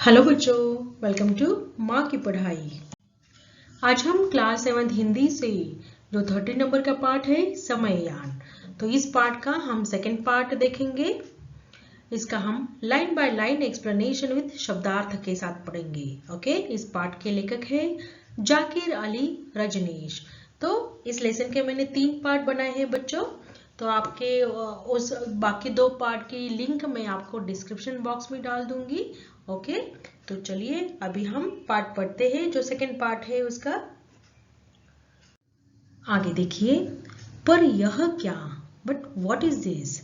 Hello बच्चों, welcome to माँ की पढ़ाई। आज हम क्लास 7 हिंदी से जो 30 नंबर का पार्ट है समययान, तो इस पार्ट का हम सेकंड पार्ट देखेंगे। इसका हम line by line explanation with शब्दार्थ के साथ पढ़ेंगे। ओके, इस पार्ट के लेखक है जाकिर अली रजनीश। तो इस लेसन के मैंने 3 पार्ट बनाए हैं बच्चों। तो आपके उस बाकी 2 पार्ट की लिंक मैं आपको डिस्क्रिप्शन बॉक्स में डाल दूंगी। ओके, तो चलिए अभी हम पार्ट पढ़ते हैं। जो सेकंड पार्ट है उसका आगे देखिए। पर यह क्या, बट व्हाट इज दिस।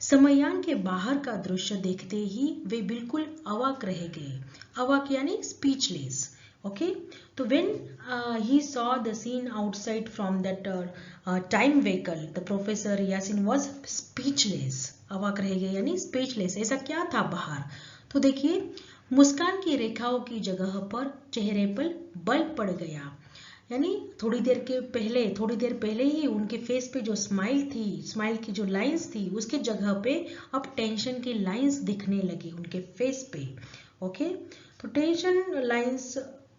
समययान के बाहर का दृश्य देखते ही वे बिल्कुल अवाक रह गए। अवाक यानी स्पीचलेस। ओके, तो when he saw the scene outside from that time vehicle, the professor Yasin was speechless. अवाक रह गए यानी स्पीचलेस। ऐसा क्या था बाहर? तो देखिए, मुस्कान की रेखाओं की जगह पर चेहरे पर बल पड़ गया। यानी थोड़ी देर पहले ही उनके फेस पे जो स्माइल थी, स्माइल की जो लाइंस थी, उसके जगह पे अब टेंशन की लाइंस दिखने लगी उनके फेस पे। ओके, तो tension lines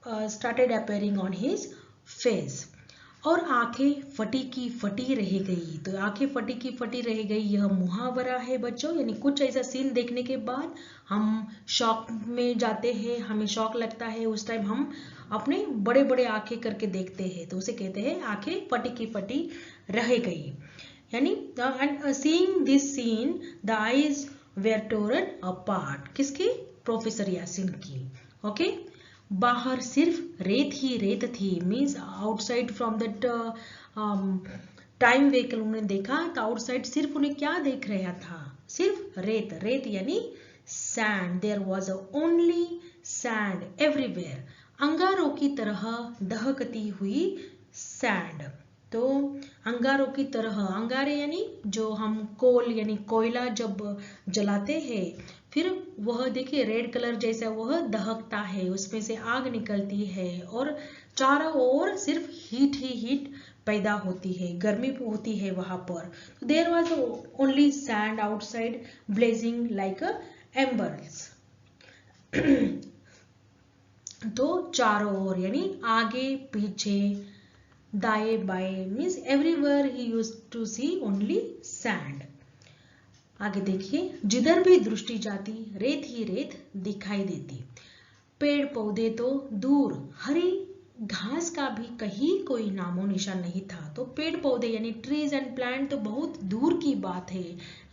started appearing on his face. और आंखें फटी की फटी रह गई। तो आंखें फटी की फटी रह गई, यह मुहावरा है बच्चों। यानी कुछ ऐसा सीन देखने के बाद हम शॉक में जाते हैं, हमें शॉक लगता है, उस टाइम हम अपने बड़े बड़े आंखें करके देखते हैं, तो उसे कहते हैं आंखें फटी की फटी रह गई। यानी seeing this scene the eyes were torn apart. किसकी? प्रोफेसर यासिन की। ओके, बाहर सिर्फ रेत ही रेत थी। Means outside from that time vehicle उन्होंने देखा, तो आउटसाइड सिर्फ उन्हें क्या देख रहा था? सिर्फ रेत। रेत यानी sand. There was only sand everywhere. अंगारों की तरह दहकती हुई सैंड। तो अंगारों की तरह, अंगारे यानी जो हम कोल यानी कोयला जब जलाते हैं, फिर वह देखिए रेड कलर जैसा वह दहकता है, उसमें से आग निकलती है और चारों ओर सिर्फ हीट ही हीट पैदा होती है, गर्मी होती है वहां पर। There was only sand outside blazing like embers. तो चारों ओर यानी आगे पीछे दाएं बाएं, मीन्स एवरीवेयर ही used to see only sand. आगे देखिए, जिधर भी दृष्टि जाती रेत ही रेत दिखाई देती। पेड़ पौधे तो दूर, हरी घास का भी कहीं कोई नामो निशान नहीं था। तो पेड़ पौधे यानी ट्रीज एंड प्लांट तो बहुत दूर की बात है,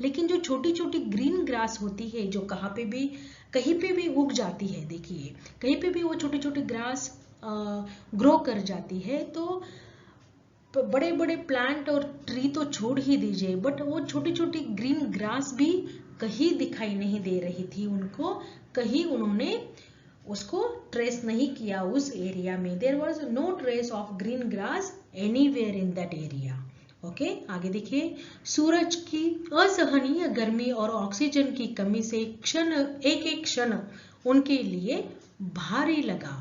लेकिन जो छोटी छोटी ग्रीन ग्रास होती है, जो कहीं पे भी उग जाती है, देखिए कहीं पे भी वो छोटी छोटी ग्रास ग्रो कर जाती है। तो बड़े बड़े प्लांट और ट्री तो छोड़ ही दीजिए, बट वो छोटी छोटी ग्रीन ग्रास भी कहीं दिखाई नहीं दे रही थी उनको। कहीं उन्होंने उसको ट्रेस नहीं किया उस एरिया में। There was no trace of green grass anywhere in that area. Okay, आगे देखिए, सूरज की असहनीय गर्मी और ऑक्सीजन की कमी से एक एक क्षण उनके लिए भारी लगा।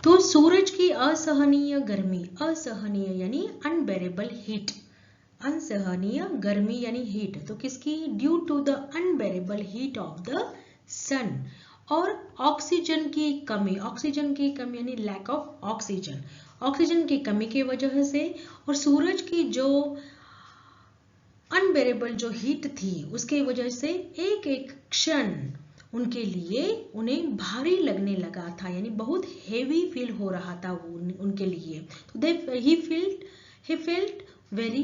तो सूरज की असहनीय गर्मी, असहनीय यानी अनबेरेबल हीट, असहनीय गर्मी यानी हीट, तो किसकी? Due to the unbearable heat of the sun. और ऑक्सीजन की कमी, ऑक्सीजन की कमी यानी लैक ऑफ ऑक्सीजन, ऑक्सीजन की कमी की वजह से और सूरज की जो अनबेरेबल जो हीट थी उसके वजह से एक एक क्षण उनके लिए उन्हें भारी लगने लगा था, यानी बहुत हेवी फील हो रहा था उनके लिए। तो he felt very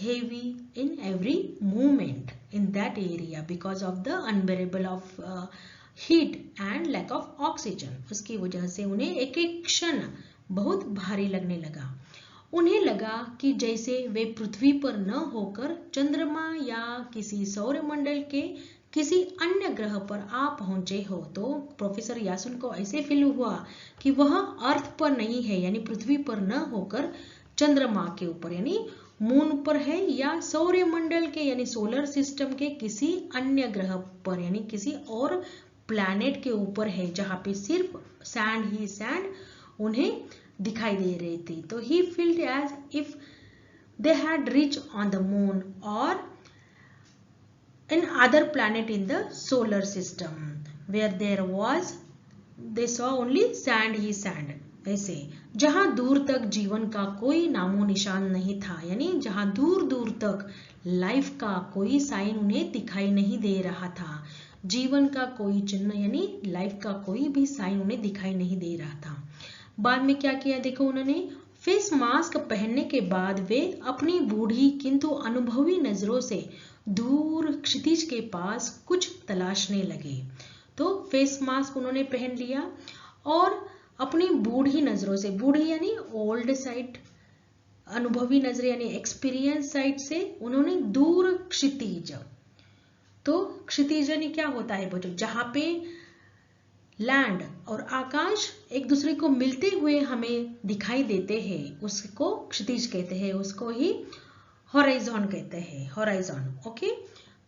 heavy in every movement in that area because of the unbearable of heat and lack of oxygen। उसकी वजह से उन्हें एक एक क्षण बहुत भारी लगने लगा। उन्हें लगा कि जैसे वे पृथ्वी पर न होकर चंद्रमा या किसी सौरमंडल के किसी अन्य ग्रह पर आ पहुंचे हो। तो प्रोफेसर यासिन को ऐसे फील हुआ कि वह अर्थ पर नहीं है, यानी पृथ्वी पर न होकर चंद्रमा के ऊपर यानी मून पर है, या सौरमंडल के यानी सोलर सिस्टम के किसी अन्य ग्रह पर यानी किसी और प्लैनेट के ऊपर है, जहां पे सिर्फ सैंड ही सैंड उन्हें दिखाई दे रही थी। तो he felt as if they had reach on the moon और in other planet in the solar system. Where there was they saw only sand ही सैंड। ऐसे जहां दूर तक जीवन का कोई नामो निशान नहीं था, यानी जहां दूर दूर तक लाइफ का कोई साइन उन्हें दिखाई नहीं दे रहा था, जीवन का कोई चिन्ह यानी लाइफ का कोई भी साइन उन्हें दिखाई नहीं दे रहा था। बाद में क्या किया देखो उन्होंने, फेस मास्क पहनने के बाद वे अपनी बूढ़ी किंतु अनुभवी नजरों से दूर क्षितिज के पास कुछ तलाशने लगे। तो फेस मास्क उन्होंने पहन लिया और अपनी बूढ़ी नजरों से, बूढ़ी यानी ओल्ड साइड, अनुभवी नजर यानी एक्सपीरियंस साइड से उन्होंने दूर क्षितिज, तो क्षितिज यानी क्या होता है बच्चों, जहां पे लैंड और आकाश एक दूसरे को मिलते हुए हमें दिखाई देते हैं, उसको क्षितिज कहते हैं, उसको ही हॉराइजॉन कहते हैं, हॉराइजॉन। ओके,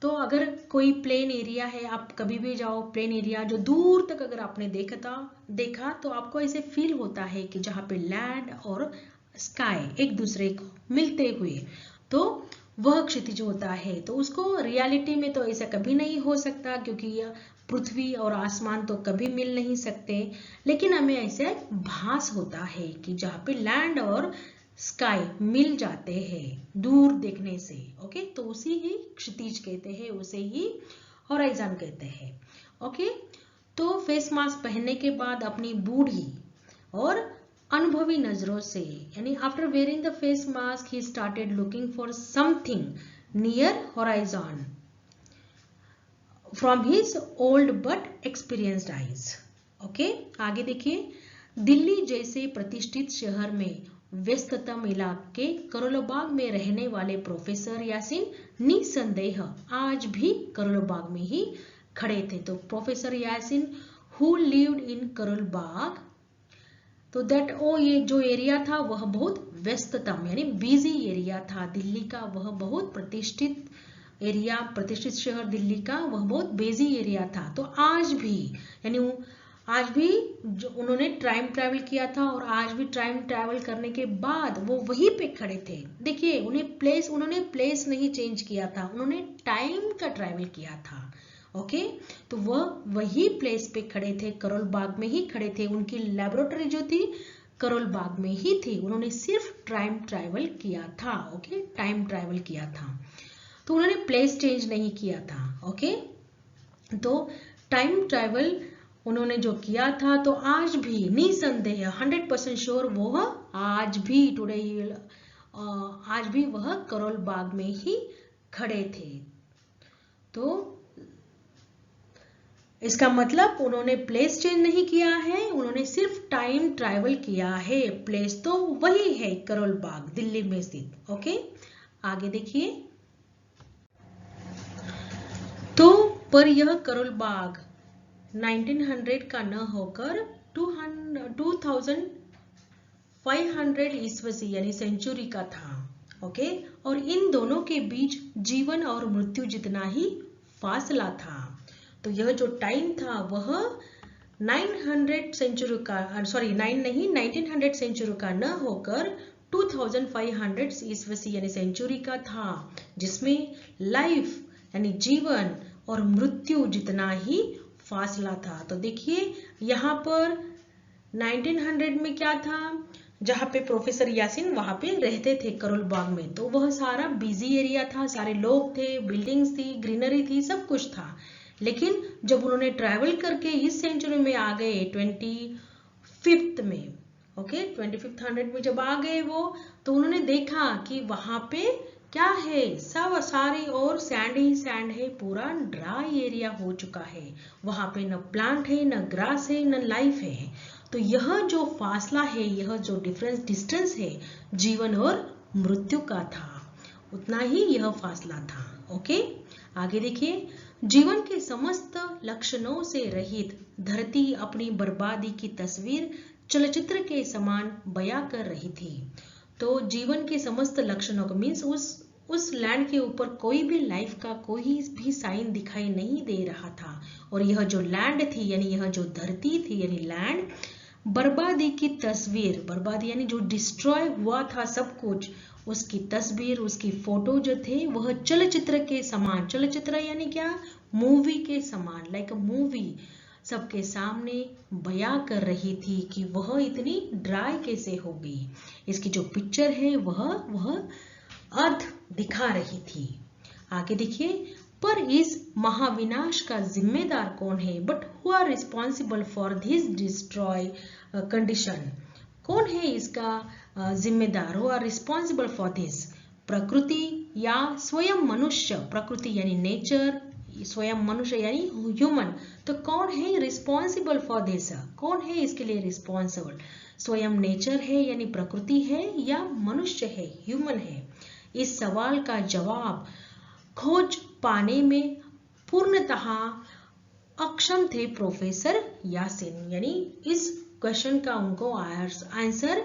तो अगर कोई प्लेन एरिया है, आप कभी भी जाओ प्लेन एरिया जो दूर तक अगर आपने देखा तो आपको ऐसे फील होता है कि जहाँ पे लैंड और स्काई एक दूसरे को मिलते हुए, तो वह क्षितिज होता है। तो उसको रियलिटी में तो ऐसा कभी नहीं हो सकता, क्योंकि पृथ्वी और आसमान तो कभी मिल नहीं सकते, लेकिन हमें ऐसे भास होता है कि जहाँ पे लैंड और स्काई मिल जाते हैं दूर देखने से। ओके, तो उसी ही क्षितिज कहते हैं, उसे ही हॉराइजन कहते हैं। ओके, तो फेस मास्क पहनने के बाद अपनी बूढ़ी और अनुभवी नजरों से, यानी after wearing the face mask he started looking for something near horizon from his old but experienced eyes. Okay, आगे देखिए, दिल्ली जैसे प्रतिष्ठित शहर में व्यस्ततम इलाके करोलबाग में रहने वाले प्रोफेसर यासीन निसंदेह आज भी करोलबाग में ही खड़े थे। तो professor Yasin who lived in Karol Bagh, तो दैट ये जो एरिया था वह बहुत व्यस्ततम यानी बिजी एरिया था दिल्ली का, वह बहुत प्रतिष्ठित एरिया, प्रतिष्ठित शहर दिल्ली का वह बहुत बिजी एरिया था। तो आज भी, यानी आज भी जो उन्होंने टाइम ट्रैवल किया था और आज भी टाइम ट्रैवल करने के बाद वो वहीं पे खड़े थे। देखिए, उन्होंने प्लेस नहीं चेंज किया था, उन्होंने टाइम का ट्रैवल किया था। ओके, तो वह वही प्लेस पे खड़े थे, करोल बाग में ही खड़े थे, उनकी लेबोरेटरी जो थी करोल बाग में ही थी, उन्होंने सिर्फ टाइम ट्रैवल किया था। ओके, टाइम ट्रैवल किया था, तो उन्होंने प्लेस चेंज नहीं किया था। ओके, तो टाइम ट्रैवल उन्होंने जो किया था, तो आज भी निसंदेह 100% श्योर वो आज भी आज भी वह करोल बाग में ही खड़े थे। तो इसका मतलब उन्होंने प्लेस चेंज नहीं किया है, उन्होंने सिर्फ टाइम ट्रैवल किया है, प्लेस तो वही है करोल बाग दिल्ली में स्थित। ओके, आगे देखिए, तो पर यह करोल बाग 1900 का न होकर 2500 ईस्वी यानी सेंचुरी का था। ओके, और इन दोनों के बीच जीवन और मृत्यु जितना ही फासला था। तो यह जो टाइम था वह 1900 सेंचुरी का न होकर 2500 ईस्वी यानी सेंचुरी का था, जिसमें लाइफ यानी जीवन और मृत्यु जितना ही फासला था। तो देखिए यहाँ पर 1900 में क्या था, जहाँ पे प्रोफेसर यासीन वहां पे रहते थे करोल बाग में, तो वह सारा बिजी एरिया था, सारे लोग थे, बिल्डिंग्स थी, ग्रीनरी थी, सब कुछ था। लेकिन जब उन्होंने ट्रैवल करके इस सेंचुरी में आ गए 25th में, ओके 2500 में जब आ गए वो, तो उन्होंने देखा कि वहां पे क्या है, सब सारी और सैंड ही सैंड है, पूरा ड्राई एरिया हो चुका है, वहां पे न प्लांट है, न ग्रास है, न लाइफ है। तो यह जो फासला है, यह जो डिस्टेंस है जीवन और मृत्यु का था, उतना ही यह फासला था। ओके, आगे देखिए, जीवन के समस्त लक्षणों से रहित धरती अपनी बर्बादी की तस्वीर चलचित्र के समान बयां कर रही थी। तो जीवन के समस्त लक्षणों को मीन्स उस लैंड के ऊपर कोई भी लाइफ का कोई भी साइन दिखाई नहीं दे रहा था, और यह जो लैंड थी यानी यह जो धरती थी यानी लैंड, बर्बादी की तस्वीर, बर्बादी यानी जो डिस्ट्रॉय हुआ था सब कुछ, उसकी तस्वीर, उसकी फोटो जो थे वह चलचित्र के समान, चलचित्र यानी क्या, मूवी के समान, लाइक अ मूवी, सबके सामने बयां कर रही थी कि वह इतनी ड्राई कैसे हो गई। इसकी जो पिक्चर है वह अर्थ दिखा रही थी। आगे देखिए, पर इस महाविनाश का जिम्मेदार कौन है? But who are responsible for this destroy condition? कौन है इसका जिम्मेदार? Who are responsible for this? प्रकृति या स्वयं मनुष्य? प्रकृति यानी नेचर, स्वयं मनुष्य यानी ह्यूमन। तो कौन है रिस्पॉन्सिबल फॉर दिस? कौन है इसके लिए रिस्पॉन्सिबल? स्वयं नेचर है यानी प्रकृति है, या मनुष्य है, ह्यूमन है? इस सवाल का जवाब खोज पाने में पूर्णतः अक्षम थे प्रोफेसर यासिन। यानी इस क्वेश्चन का उनको आंसर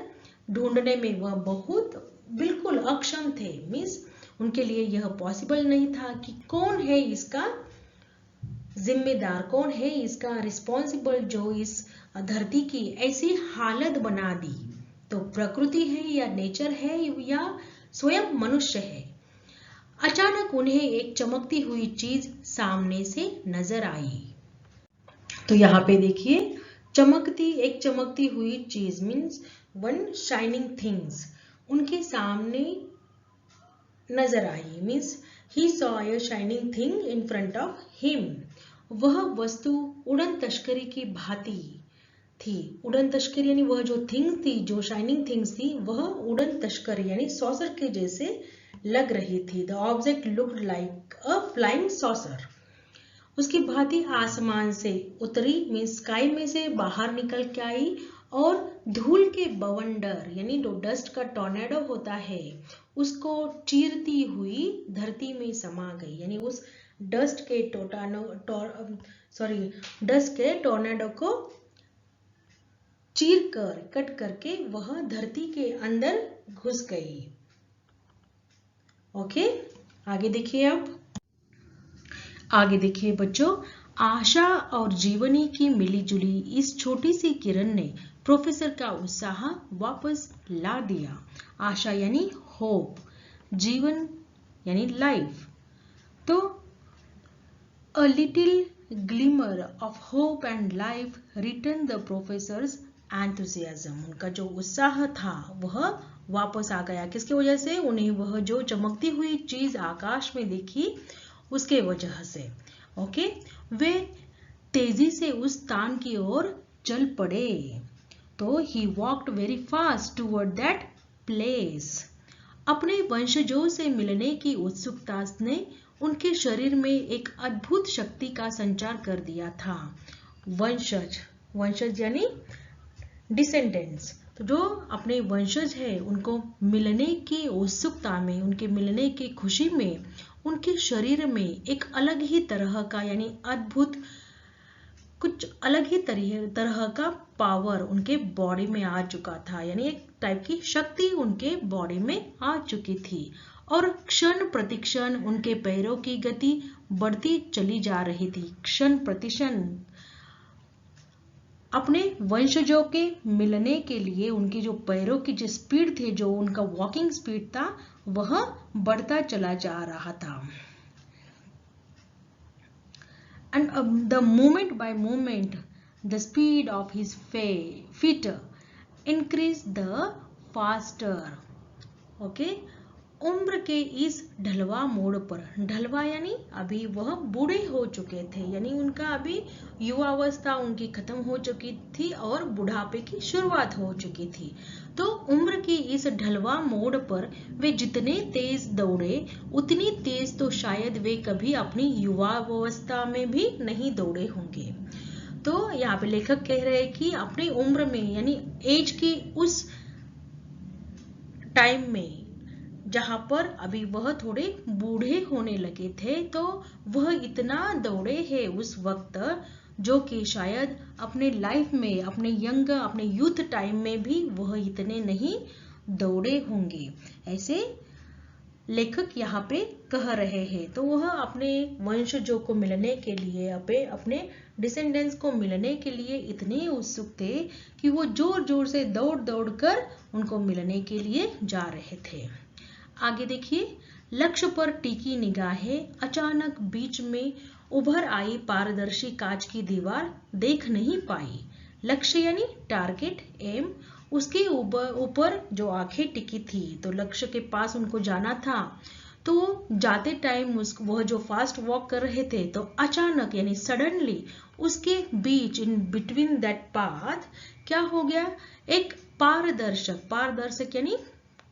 ढूंढने में वह बहुत बिल्कुल अक्षम थे। मीन्स उनके लिए यह पॉसिबल नहीं था कि कौन है इसका जिम्मेदार, कौन है इसका रिस्पॉन्सिबल जो इस धरती की ऐसी हालत बना दी। तो प्रकृति है या नेचर है या स्वयं मनुष्य है। अचानक उन्हें एक चमकती हुई चीज सामने से नजर आई। तो यहाँ पे देखिए, एक चमकती हुई चीज मीन्स वन शाइनिंग थिंग्स उनके सामने नजर आई। Means he saw a shining thing in front of him. वह वस्तु उड़न तश्करी की भांति थी। उड़न तश्करी यानी वह जो थिंग थी, जो शाइनिंग थिंग्स थी, वह उड़न तश्करी यानी सॉसर के जैसे लग रही थी। The object looked like a flying saucer. उसकी भांति आसमान से उतरी, मीन्स स्काई में से बाहर निकल के आई और धूल के बवंडर यानी जो डस्ट का टॉर्नेडो होता है उसको चीरती हुई धरती में समा गई। यानी उस डस्ट के टॉर्नेडो को चीर कर कट करके वह धरती के अंदर घुस गई। ओके, आगे देखिए। अब आगे देखिए बच्चों, आशा और जीवनी की मिलीजुली इस छोटी सी किरण ने प्रोफेसर का उत्साह वापस ला दिया। आशा यानी होप, जीवन यानी लाइफ। तो a little glimmer of hope and life return the professors enthusiasm. उनका जो उत्साह था वह वापस आ गया। किसकी वजह से? उन्हें वह जो चमकती हुई चीज आकाश में दिखी उसके वजह से। ओके, वे तेजी से उस स्थान की ओर चल पड़े। तो he walked very fast toward that place. अपने वंशजों से मिलने की उत्सुकता ने उनके शरीर में एक अद्भुत शक्ति का संचार कर दिया था। वंशज यानी डिसेंडेंट्स। तो जो अपने वंशज है उनको मिलने की उत्सुकता में, उनके मिलने की खुशी में उनके शरीर में एक अलग ही तरह का यानी अद्भुत कुछ अलग ही तरह का पावर उनके बॉडी में आ चुका था। यानी एक टाइप की शक्ति उनके बॉडी में आ चुकी थी और क्षण प्रतिक्षण उनके पैरों की गति बढ़ती चली जा रही थी। क्षण प्रतिक्षण अपने वंशजों के मिलने के लिए उनकी जो पैरों की जो स्पीड थी, जो उनका वॉकिंग स्पीड था, वह बढ़ता चला जा रहा था। And the moment by moment, the speed of his feet increased the faster. Okay, उम्र के इस ढलवा मोड़ पर, ढलवा यानी अभी वह बूढ़े हो चुके थे, यानी उनका अभी युवावस्था उनकी खत्म हो चुकी थी और बुढ़ापे की शुरुआत हो चुकी थी। तो उम्र की इस ढलवा मोड़ पर वे जितने तेज दौड़े उतनी तेज तो शायद वे कभी अपनी युवावस्था में भी नहीं दौड़े होंगे। तो यहाँ पे लेखक कह रहे हैं कि अपनी उम्र में यानी एज की उस टाइम में जहां पर अभी वह थोड़े बूढ़े होने लगे थे, तो वह इतना दौड़े हैं उस वक्त जो कि शायद अपने लाइफ में, अपने यूथ टाइम में भी वह इतने नहीं दौड़े होंगे। ऐसे लेखक यहाँ पे कह रहे हैं। तो वह अपने वंशजों को मिलने के लिए, अपने डिसेंडेंट्स को मिलने के लिए इतने उत्सुक थे कि वो जोर जोर से दौड़ दौड़ कर उनको मिलने के लिए जा रहे थे। आगे देखिए, लक्ष्य पर टिकी निगाहें अचानक बीच में उभर आई पारदर्शी कांच की दीवार देख नहीं पाई। लक्ष्य यानी टारगेट, एम, उसके ऊपर जो आंखें टिकी थी, तो लक्ष्य के पास उनको जाना था। तो जाते टाइम वह जो फास्ट वॉक कर रहे थे, तो अचानक यानी सडनली उसके बीच, इन बिटवीन दैट पाथ, क्या हो गया, एक पारदर्शक यानी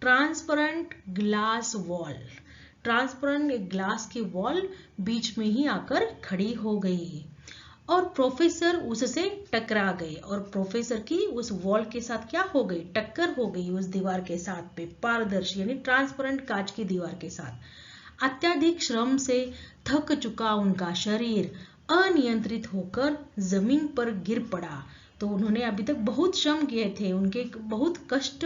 ट्रांसपेरेंट ग्लास वॉल, ट्रांसपेरेंट एक ग्लास की वॉल बीच में ही आकर खड़ी हो गई और प्रोफेसर उससे टकरा गए और प्रोफेसर की उस वॉल के साथ क्या हो गई, टक्कर हो गई उस दीवार के साथ पे, पारदर्शी यानी ट्रांसपेरेंट कांच की दीवार के साथ। अत्यधिक श्रम से थक चुका उनका शरीर अनियंत्रित होकर जमीन पर गिर पड़ा। तो उन्होंने अभी तक बहुत श्रम किए थे, उनके बहुत कष्ट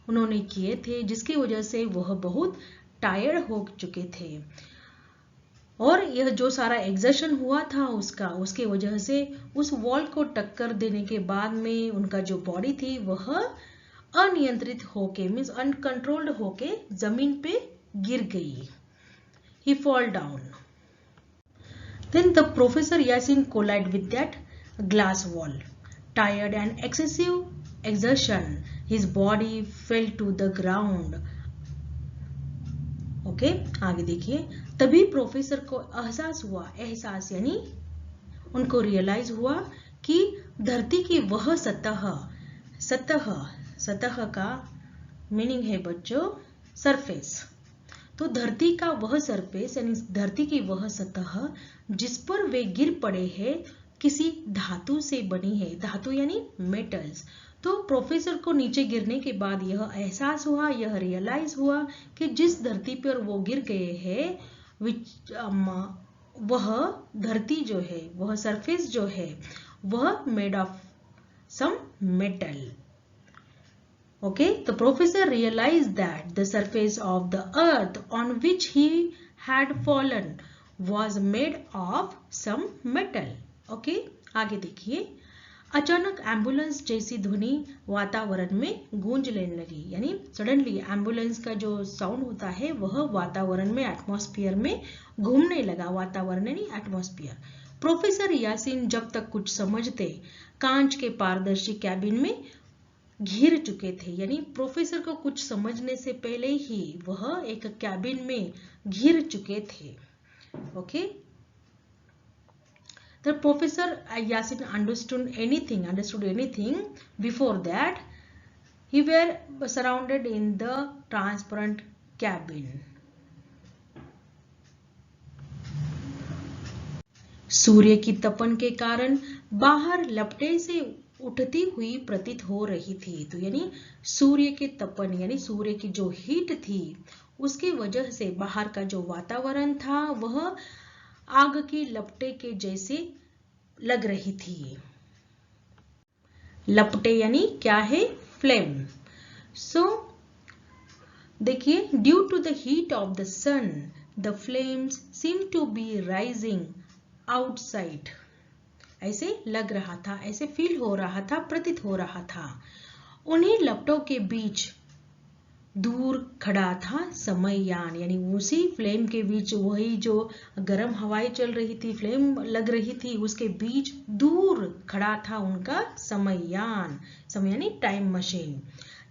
उन्होंने किए थे, जिसकी वजह से वह बहुत टायर्ड हो चुके थे और यह जो सारा एग्जर्शन हुआ था उसके वजह से उस वॉल को टक्कर देने के बाद में उनका जो बॉडी थी वह अनियंत्रित होके, मीन्स अनकंट्रोल्ड होके जमीन पे गिर गई। He fall down. Then the professor Yasin collide with that glass wall, tired and excessive exertion, his body fell to the ground. Okay, आगे देखिए। तभी प्रोफेसर को एहसास यानी उनको रियलाइज हुआ कि धरती की वह सतह का मीनिंग है बच्चों सरफेस। तो धरती का वह सरफेस यानी धरती की वह सतह जिस पर वे गिर पड़े हैं किसी धातु से बनी है, धातु यानी मेटल्स। तो प्रोफेसर को नीचे गिरने के बाद यह एहसास हुआ, यह रियलाइज हुआ कि जिस धरती पर वो गिर गए हैं वह धरती जो है, वह सरफेस जो है वह made of some metal. Okay, the professor realized that the surface of the earth on which he had fallen was made of some metal. Okay, आगे देखिए। अचानक एम्बुलेंस जैसी ध्वनि वातावरण में गूंजने लगी, यानी सडनली एम्बुलेंस का जो साउंड होता है वह वातावरण में, एटमॉस्फेयर में घूमने लगा। वातावरण यानी एटमॉस्फेयर। प्रोफेसर यासिन जब तक कुछ समझते कांच के पारदर्शी कैबिन में घिर चुके थे, यानी प्रोफेसर को कुछ समझने से पहले ही वह एक कैबिन में घिर चुके थे। Okay, the professor Yasin understood anything before that he were surrounded in the transparent cabin. सूर्य की तपन के कारण बाहर लपटे से उठती हुई प्रतीत हो रही थी। तो यानी सूर्य के तपन यानी सूर्य की जो हीट थी उसकी वजह से बाहर का जो वातावरण था वह आग की लपटे के जैसे लग रही थी। लपटे यानी क्या है, फ्लेम। सो देखिए, due to the heat of the sun the flames seem to be rising outside. ऐसे लग रहा था, ऐसे फील हो रहा था, प्रतीत हो रहा था। उन्हीं लपटों के बीच दूर खड़ा था समययान, यानी उसी फ्लेम के बीच वही जो गर्म हवाएं चल रही थी, फ्लेम लग रही थी, उसके बीच दूर खड़ा था उनका समययान। समय यानी टाइम मशीन,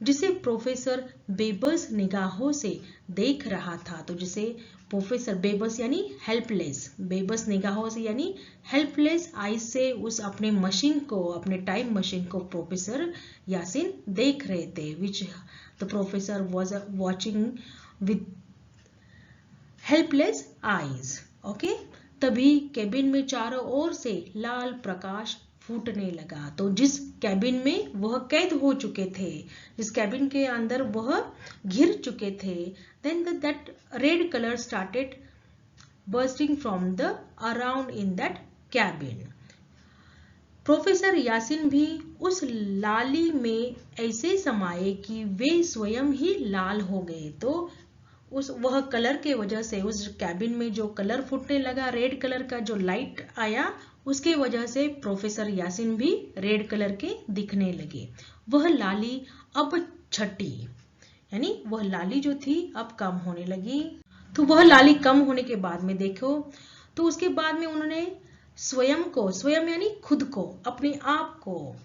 जिसे प्रोफेसर बेबस निगाहों से देख रहा था। तो जिसे प्रोफेसर बेबस यानी हेल्पलेस, बेबस निगाहों से यानी हेल्पलेस आईज से उस अपने मशीन को, अपने टाइम मशीन को प्रोफेसर यासिन देख रहे थे। Which the professor was watching with helpless eyes. Okay, तभी कैबिन में चारों ओर से लाल प्रकाश फूटने लगा। तो जिस कैबिन में वह कैद हो चुके थे, जिस कैबिन के अंदर वह घिर चुके थे, then that red color started bursting from the around in that cabin. Professor Yasin भी उस लाली में ऐसे समाये कि वे स्वयं ही लाल हो गए। तो वह कलर के वजह से उस कैबिन में जो कलर फूटने लगा, रेड कलर का जो लाइट आया, उसके वजह से प्रोफेसर यासिन भी रेड कलर के दिखने लगे। वह लाली अब छटी, यानी वह लाली जो थी अब कम होने लगी। तो वह लाली कम होने के बाद में देखो तो उसके बाद में उन्होंने स्वयं को, स्वयं यानी खुद को, अपने आप को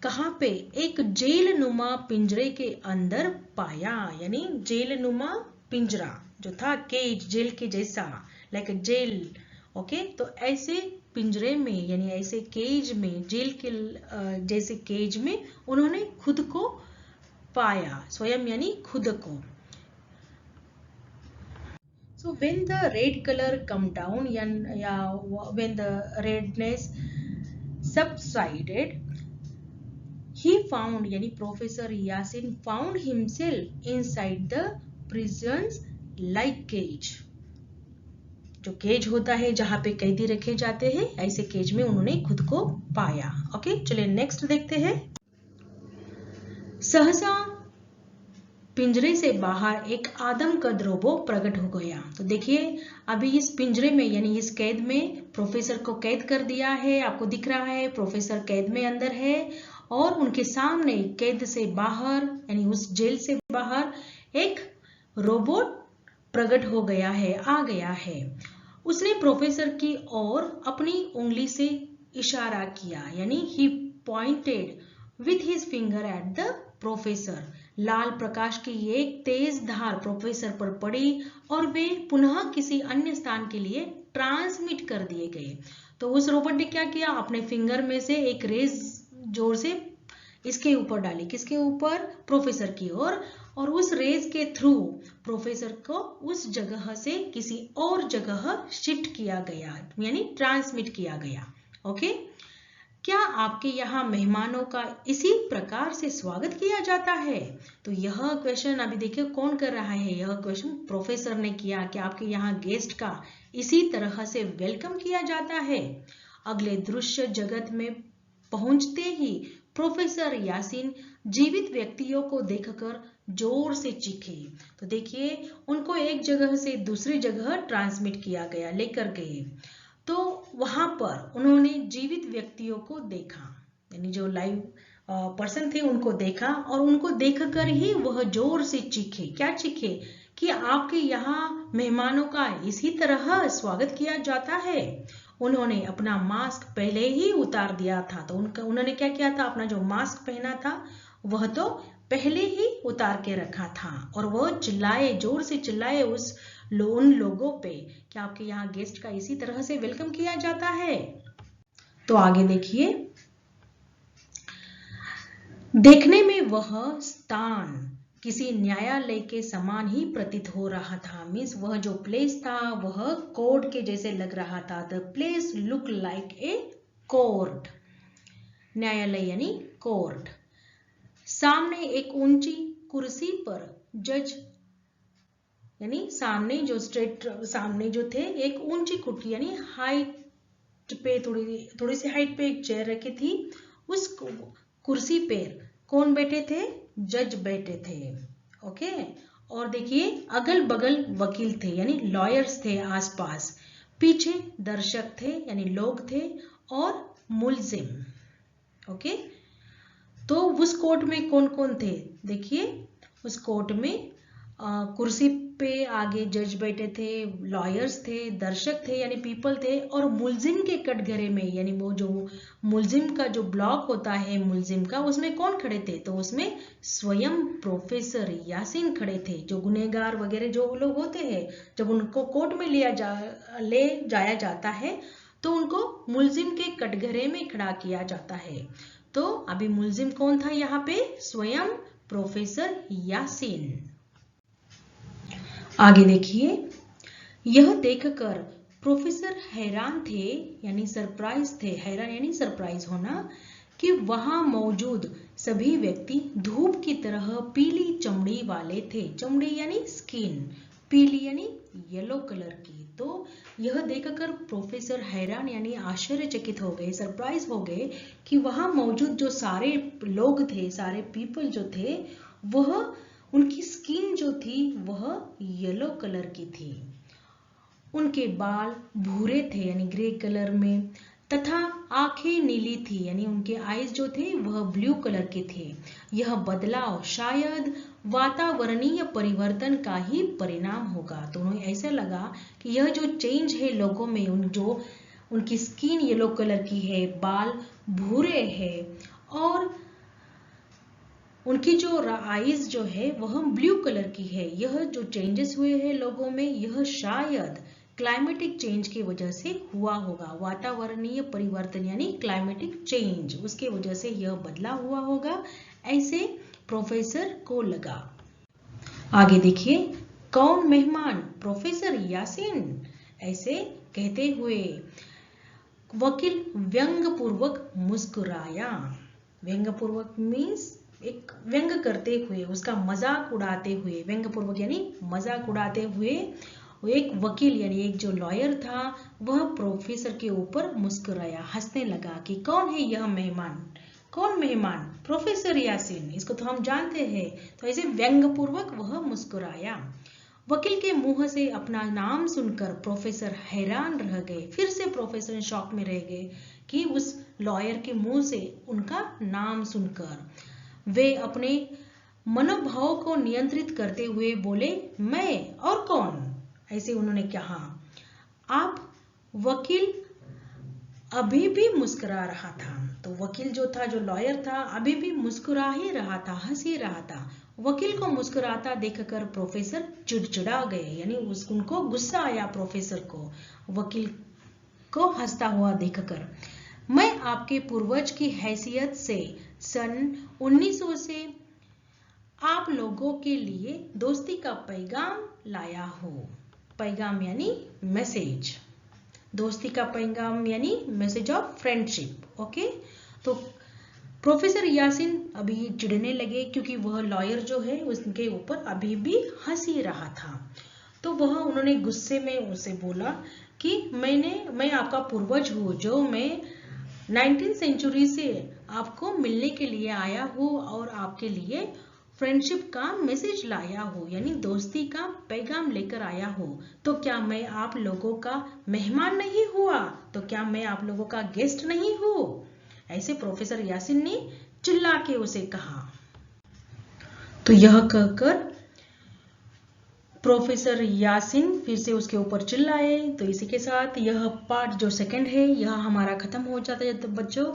कहां पे, एक जेल नुमा पिंजरे के अंदर पाया। यानी जेल नुमा पिंजरा जो था, केज, जेल के जैसा, लाइक अ जेल। ओके, तो ऐसे पिंजरे में यानी ऐसे केज में, जेल के जैसे केज में उन्होंने खुद को पाया, स्वयं यानी खुद को। So when the red color come down, when the redness subsided, he found, यानी professor Yasin found himself inside the prison's like cage। जो केज होता है जहां पे कैदी रखे जाते हैं, ऐसे केज में उन्होंने खुद को पाया। ओके, चलिए नेक्स्ट देखते हैं। सहसा पिंजरे से बाहर एक आदमकद रोबो प्रकट हो गया। तो देखिए, अभी इस पिंजरे में यानी इस कैद में प्रोफेसर को कैद कर दिया है। आपको दिख रहा है प्रोफेसर कैद में अंदर है और उनके सामने कैद से बाहर यानी उस जेल से बाहर एक रोबोट प्रकट हो गया है, आ गया है। उसने प्रोफेसर की ओर अपनी उंगली से इशारा किया, यानी he pointed with his finger at the professor. लाल प्रकाश की एक तेज धार प्रोफेसर पर पड़ी और वे पुनः किसी अन्य स्थान के लिए ट्रांसमिट कर दिए गए। तो उस रोबोट ने क्या किया, अपने फिंगर में से एक रेज जोर से इसके ऊपर डाली, किसके ऊपर, प्रोफेसर की ओर, और उस रेज के थ्रू प्रोफेसर को उस जगह से किसी और जगह शिफ्ट किया गया, यानी ट्रांसमिट किया गया। ओके, क्या आपके यहाँ मेहमानों का इसी प्रकार से स्वागत किया जाता है? तो यह क्वेश्चन अभी देखिए कौन कर रहा है, यह क्वेश्चन प्रोफेसर ने किया कि आपके यहाँ गेस्ट का इसी तरह से वेलकम किया जाता है। अगले दृश्य जगत में पहुंचते ही प्रोफेसर यासिन जीवित व्यक्तियों को देखकर जोर से चीखे। तो देखिए, उनको एक जगह से दूसरी जगह ट्रांसमिट किया गया, लेकर गए। तो वहां पर उन्होंने जीवित व्यक्तियों को देखा, यानी जो लाइव पर्सन थे उनको देखा, और उनको देखकर ही वह जोर से चीखे। क्या चीखे? कि आपके यहाँ मेहमानों का इसी तरह स्वागत किया जाता है। उन्होंने अपना मास्क पहले ही उतार दिया था। तो उन्होंने क्या किया था, अपना जो मास्क पहना था वह तो पहले ही उतार के रखा था, और वह चिल्लाए, जोर से चिल्लाए उन लोगों पे कि आपके यहाँ गेस्ट का इसी तरह से वेलकम किया जाता है। तो आगे देखिए, देखने में वह स्थान किसी न्यायालय के समान ही प्रतीत हो रहा था। मीन्स वह जो प्लेस था वह कोर्ट के जैसे लग रहा था। The place look like a court, न्यायालय यानी कोर्ट। सामने एक ऊंची कुर्सी पर जज, यानी सामने जो सामने जो थे एक ऊंची कुर्सी यानी हाइट पे, थोड़ी सी हाइट पे एक चेयर रखी थी। उस कुर्सी पे कौन बैठे थे? जज बैठे थे। ओके, और देखिए अगल बगल वकील थे, यानी लॉयर्स थे आसपास। पीछे दर्शक थे, यानी लोग थे, और मुल्जिम। ओके, तो उस कोर्ट में कौन कौन थे? देखिए, उस कोर्ट में कुर्सी पे आगे जज बैठे थे, लॉयर्स थे, दर्शक थे यानी पीपल थे, और मुल्जिम के कटघरे में, यानी वो जो मुल्जिम का जो ब्लॉक होता है मुल्जिम का, उसमें कौन खड़े थे? तो उसमें स्वयं प्रोफेसर यासिन खड़े थे। जो गुनहगार वगैरह जो लोग होते हैं, जब उनको कोर्ट में ले जाया जाता है तो उनको मुल्जिम के कटघरे में खड़ा किया जाता है। तो अभी मुल्जिम कौन था यहाँ पे? स्वयं प्रोफेसर यासिन। आगे देखिए, यह देखकर प्रोफेसर हैरान थे, यानी सरप्राइज थे। हैरान यानी सरप्राइज होना, कि वहां मौजूद सभी व्यक्ति धूप की तरह पीली चमड़ी वाले थे। चमड़ी यानी स्किन, पीली यानी येलो कलर की। तो यह देखकर प्रोफेसर हैरान यानी आश्चर्यचकित हो गए, सरप्राइज हो गए कि वहां मौजूद जो सारे लोग थे, सारे पीपल जो थे, वह उनकी स्किन जो थी वह येलो कलर की थी। उनके बाल भूरे थे यानी ग्रे कलर में, तथा आंखें नीली थी, यानी उनके आईज जो थे वह ब्लू कलर के थे। यह बदलाव शायद वातावरणीय परिवर्तन का ही परिणाम होगा। तो उन्हें ऐसा लगा कि यह जो चेंज है लोगों में, उनकी स्किन येलो कलर की है, बाल भूरे है और उनकी जो आईज जो है वह ब्लू कलर की है। यह जो चेंजेस हुए हैं लोगों में, यह शायद क्लाइमेटिक चेंज की वजह से हुआ होगा। वातावरणीय परिवर्तन यानी क्लाइमेटिक चेंज, उसके वजह से यह बदलाव हुआ होगा, ऐसे प्रोफेसर को लगा। आगे देखिए, कौन मेहमान? प्रोफेसर यासीन। ऐसे कहते हुए वकील व्यंग्यपूर्वक मुस्कुराया। व्यंग्यपूर्वक मीन्स एक व्यंग करते हुए, उसका मजाक उड़ाते हुए, व्यंग्यपूर्वक यानी मजाक उड़ाते हुए एक वकील यानी एक जो लॉयर था वह प्रोफेसर के ऊपर मुस्कुराया, हंसने लगा कि कौन है यह मेहमान? कौन मेहमान? प्रोफेसर यासीन, इसको तो हम जानते हैं। तो ऐसे व्यंग्यपूर्वक वह मुस्कुराया। वकील के मुंह से अपना नाम सुनकर प्रोफेसर हैरान रह गए। फिर से प्रोफेसर शॉक में रह गए कि उस लॉयर के मुंह से उनका नाम सुनकर। वे अपने मनोभाव को नियंत्रित करते हुए बोले, मैं और कौन? ऐसे उन्होंने कहा। आप वकील अभी भी मुस्कुरा रहा था। तो वकील जो था, जो लॉयर था, अभी भी मुस्कुरा ही रहा था, हंस ही रहा था। वकील को मुस्कुराता देखकर प्रोफेसर चिड़चिड़ा गए, यानी उनको गुस्सा आया प्रोफेसर को, वकील को हंसता हुआ देखकर। मैं आपके पूर्वज की हैसियत से सन 1900 से आप लोगों के लिए दोस्ती का पैगाम लाया हूँ। पैगाम यानी मैसेज, दोस्ती का पैगाम यानी मैसेज ऑफ फ्रेंडशिप। ओके, तो प्रोफेसर यासीन अभी चिढ़ने लगे क्योंकि वह लॉयर जो है उसके ऊपर अभी भी हंस ही रहा था। तो उन्होंने गुस्से में उसे बोला कि मैं आपका पूर्वज हूँ, जो मैं 19th सेंचुरी से आपको मिलने के लिए आया हूँ और आपके लिए फ्रेंडशिप का मैसेज लाया हूँ, यानी दोस्ती का पैगाम लेकर आया हूँ। तो क्या मैं आप लोगों का मेहमान नहीं हुआ? तो क्या मैं आप लोगों का गेस्ट नहीं हूँ? ऐसे प्रोफेसर यासीन ने चिल्ला के उसे कहा। तो यह कहकर प्रोफेसर यासीन फिर से उसके ऊपर चिल्लाए। तो इसी के साथ यह पार्ट जो सेकंड है यह हमारा खत्म हो जाता है बच्चों।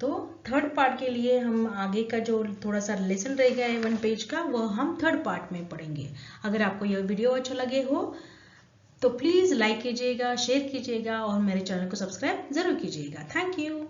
तो थर्ड पार्ट के लिए हम आगे का जो थोड़ा सा लेसन रह गया है 1 पेज का, वह हम थर्ड पार्ट में पढ़ेंगे। अगर आपको यह वीडियो अच्छा लगे हो तो प्लीज़ लाइक कीजिएगा, शेयर कीजिएगा और मेरे चैनल को सब्सक्राइब जरूर कीजिएगा। Thank you.